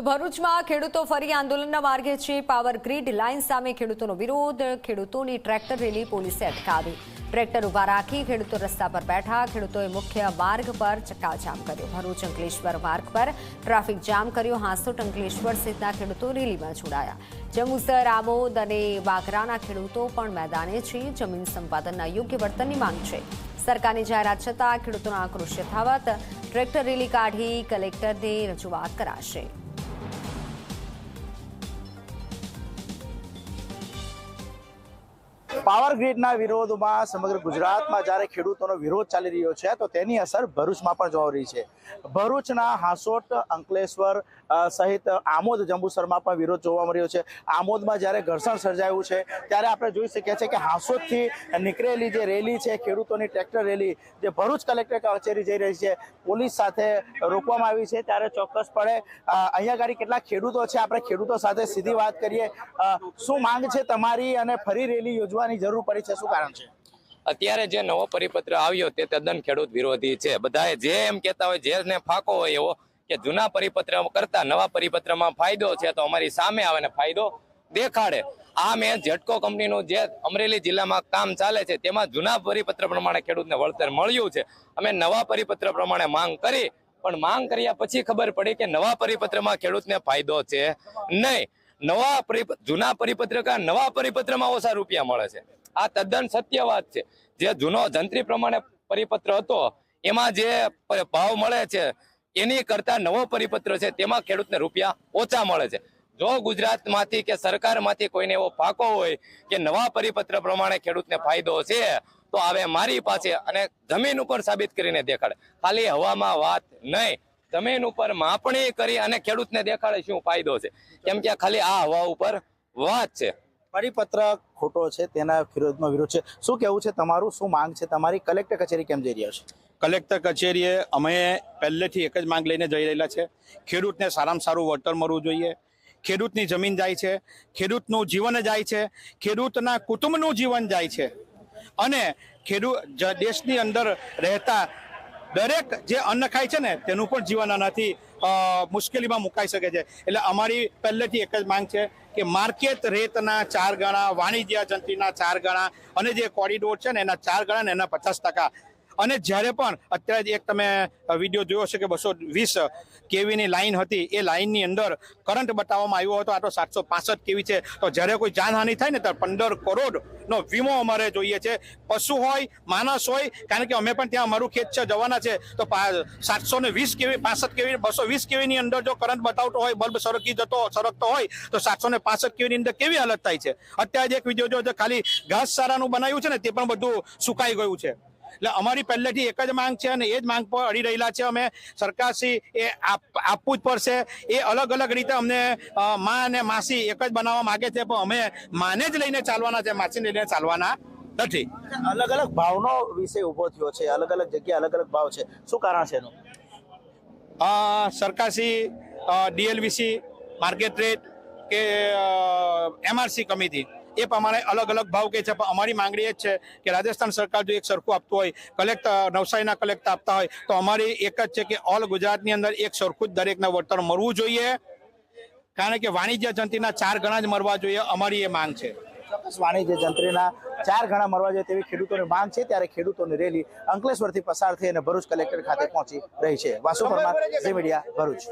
તો ભરૂચમાં ખેડૂતો ફરી આંદોલનના માર્ગે છે। પાવર ગ્રીડ લાઇન સામે ખેડૂતોનો વિરોધ। ખેડૂતોની ટ્રેક્ટર રેલી પોલીસે અટકાવી। ટ્રેક્ટર ઉભા રાખી ખેડૂતો રસ્તા પર બેઠા। ખેડૂતોએ મુખ્ય માર્ગ પર ચક્કાજામ કર્યો। ભરૂચ અંકલેશ્વર માર્ગ પર ટ્રાફિક જામ કર્યો। હાંસોટ અંકલેશ્વર સહિતના ખેડૂતો રેલીમાં જોડાયા। જંબુસર આમોદ અને વાગરાના ખેડૂતો પણ મેદાને છે। જમીન સંપાદનના યોગ્ય વર્તનની માંગ છે। સરકારની જાહેરાત છતાં ખેડૂતોનો આક્રોશ યથાવત। ટ્રેક્ટર રેલી કાઢી કલેક્ટરને રજૂઆત કરાશે। પાવર ગ્રીડના વિરોધમાં સમગ્ર ગુજરાતમાં જ્યારે ખેડૂતોનો વિરોધ ચાલી રહ્યો છે તો તેની અસર ભરૂચમાં પણ જોવા રહી છે। ભરૂચના હાંસોટ અંકલેશ્વર સહિત આમોદ જંબુસરમાં પણ વિરોધ જોવા મળ્યો છે। આમોદમાં જ્યારે ઘર્ષણ સર્જાયું છે ત્યારે આપણે જોઈ શકીએ છીએ કે હાંસોટથી નીકળેલી જે રેલી છે ખેડૂતોની ટ્રેક્ટર રેલી જે ભરૂચ કલેક્ટર કચેરી જઈ રહી છે પોલીસ સાથે રોકવામાં આવી છે। ત્યારે ચોક્કસપણે અહીંયા આગળ કેટલાક ખેડૂતો છે આપણે ખેડૂતો સાથે સીધી વાત કરીએ। શું માંગ છે તમારી અને ફરી રેલી યોજવાની જરૂર પડી છે, શું કારણ છે? અત્યારે જે નવો પરિપત્ર આવ્યો તે તદ્દન ખેડૂત વિરોધી છે। બધાએ જે એમ કહેતા હોય જેને ફાંકો હોય એવો કે જૂના પરિપત્ર કરતા નવા પરિપત્રમાં ફાયદો છે તો અમારી સામે આવે ને ફાયદો દેખાડે। આ મેં જેટકો કંપનીનું જે અમરેલી જિલ્લામાં કામ ચાલે છે તેમાં જૂના પરિપત્ર પ્રમાણે ખેડૂતને વળતર મળ્યું છે। અમે નવા પરિપત્ર પ્રમાણે માંગ કરી પણ માંગ કર્યા પછી ખબર પડી કે નવા પરિપત્રમાં ખેડૂતને ફાયદો છે નહીં। જૂના પરિપત્ર કા નવા પરિપત્રમાં ઓછા રૂપિયા મળે છે। આ તદ્દન સત્ય વાત છે। જે જૂનો જંત્રી પ્રમાણે પરિપત્ર હતો એમાં જે ભાવ મળે છે એની કરતા નવો પરિપત્ર છે તેમાં ખેડૂતને રૂપિયા ઓછા મળે છે। જો ગુજરાતમાંથી કે સરકારમાંથી કોઈને એવો ફાંકો હોય કે નવા પરિપત્ર પ્રમાણે ખેડૂતને ફાયદો છે તો આવે મારી પાસે અને જમીન ઉપર સાબિત કરીને દેખાડે। ખાલી હવામાં વાત નહીં, જમીન ઉપર માપણી કરી અને ખેડૂતને દેખાડે શું ફાયદો છે, કેમ કે ખાલી આ હવા ઉપર વાત છે। પરિપત્ર ખોટો છે તેના વિરોધમાં વિરોધ છે, શું કહેવું છે તમારું, શું માંગ છે તમારી? કલેક્ટર કચેરી કેમ જઈ રહ્યા છે? કલેક્ટર કચેરીએ અમે પહેલેથી એક જ માંગ લઈને જઈ રહેલા છે। ખેડૂતને સારામાં સારું વળતર મળવું જોઈએ। ખેડૂતની જમીન જાય છે, ખેડૂતનું જીવન જાય છે, ખેડૂતના કુટુંબનું જીવન જાય છે અને દેશની અંદર રહેતા દરેક જે અન્ન ખાય છે ને તેનું પણ જીવન આનાથી મુશ્કેલીમાં મુકાઈ શકે છે। એટલે અમારી પહેલેથી એક જ માંગ છે કે માર્કેટ રેટના 4 ગણા, વાણિજ્ય જંત્રીના 4 ગણા અને જે કોરિડોર છે ને એના 4 ગણા ને એના 50%। અને જ્યારે પણ અત્યારે એક તમે વિડીયો જોયો છે કે 220 કેવીની લાઈન હતી એ લાઈનની અંદર કરંટ બતાવવામાં આવ્યો હતો, આ તો 765 કેવી છે। તો જ્યારે કોઈ જાનહાનિ થાય ને તો 15 કરોડનો વીમો અમારે જોઈએ છે। પશુ હોય, માણસ હોય, કારણ કે અમે પણ ત્યાં અમારું ખેત છે જવાના છે તો 720 કેવી, 65 કેવી, 220 કેવીની અંદર જો કરંટ બતાવતો હોય, બલ્બ સરકતો હોય તો 765 કેવીની અંદર કેવી હાલત થાય છે। અત્યારે એક વિડીયો જો ખાલી ઘાસચારાનું બનાવ્યું છે ને તે પણ બધું સુકાઈ ગયું છે। એટલે અમારી પહેલેથી એક જ માંગ છે અને એ જ માંગ પર અડી રહેલા છે અમે। સરકારશ્રી એ આપવું જ પડશે। એ અલગ અલગ રીતે અમને મા અને માસી એક જ બનાવવા માંગે છે પણ અમે માને જ લઈને ચાલવાના છે, માસીને લઈને ચાલવાના નથી। અલગ અલગ ભાવનો વિષય ઉભો થયો છે, અલગ અલગ જગ્યાએ અલગ અલગ ભાવ છે, શું કારણ છે એનું? સરકારશ્રી ડીએલવીસી માર્કેટ રેટ કે એમઆરસી કમિટી એ પ્રમાણે અલગ અલગ ભાવ કે છે પણ અમારી માંગણી એ જ છે કે રાજસ્થાન સરકાર જો એક સરખું આપતું હોય, કલેક્ટર નવસારીના કલેક્ટર આપતા હોય તો અમારી એક જ છે કે ઓલ ગુજરાતની અંદર એક સરખું જ દરેકને વળતર મળવું જોઈએ, કારણ કે વાણિજ્ય જંત્રીના 4 ગણા જ મળવા જોઈએ, અમારી એ માંગ છે। વાણિજ્ય જંત્રીના 4 ગણા મળવા જોઈએ તેવી ખેડૂતોની માંગ છે। ત્યારે ખેડૂતોની રેલી અંકલેશ્વરથી પસાર થઈ અને ભરૂચ કલેક્ટર ખાતે પહોંચી રહી છે। વાસુ પરમાર, ઝી મીડિયા, ભરૂચ।